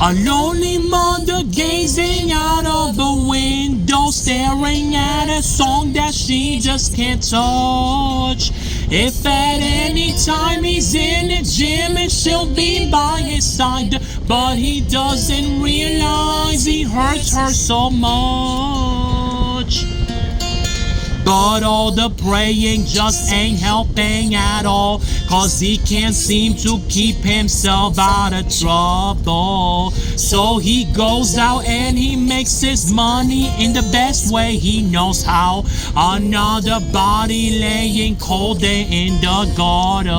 A lonely mother gazing out of the window, staring at a song that she just can't touch. If at any time he's in the gym and she'll be by his side, but he doesn't realize he hurts her so much. But all the praying just ain't helping at all, 'cause he can't seem to keep himself out of trouble. So he goes out and he makes his money in the best way he knows how. Another body laying cold there in the gutter.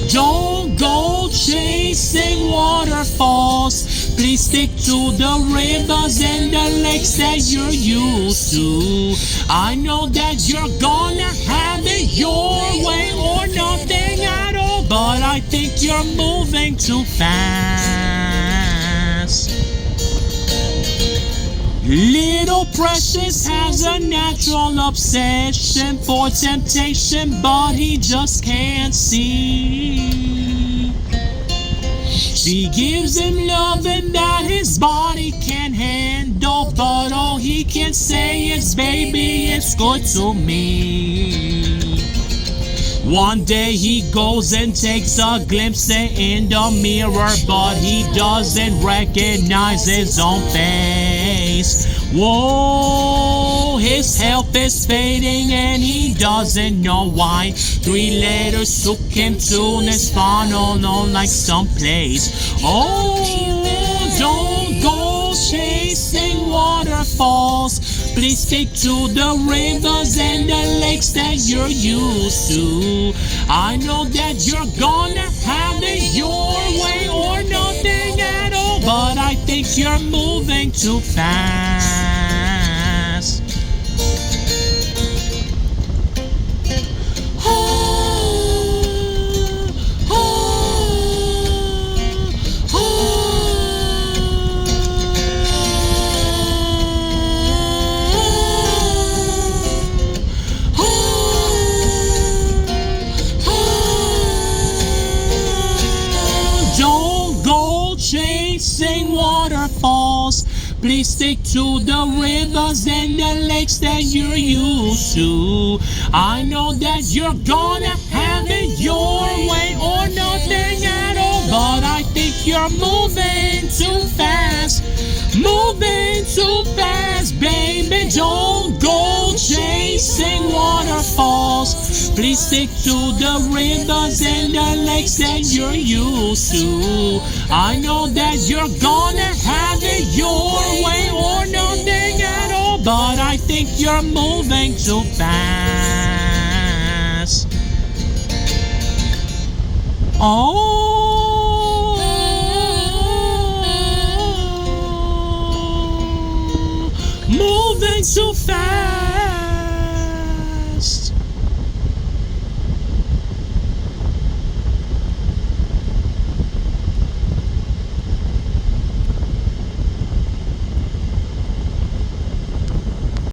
Don't go chasing waterfalls. Please stick to the rivers and the lakes that you're used to. I know that you're gonna have it your way or nothing at all, but I think you're moving too fast. Little Precious has a natural obsession for temptation, but he just can't see. She gives him loving that his body can handle, but all he can say is, baby, it's good to me. One day he goes and takes a glimpse in the mirror, but he doesn't recognize his own face. Whoa, his health is fading and he doesn't know why. 3 letters took him to Nirvana, on like someplace. Oh, don't go chasing waterfalls. Please stick to the rivers and the lakes that you're used to. I know that you're gonna have it your way or nothing at all, but I think you're moving too fast. Don't go chasing waterfalls. Please stick to the rivers and the lakes that you're used to. I know that you're gonna have it your way or nothing at all, but I think you're moving too fast. Moving too fast, baby. Don't go chasing waterfalls. Please stick to the rivers and the lakes that you're used to. I know that you're gonna have it your way or nothing at all, but I think you're moving too fast. Oh, moving too fast.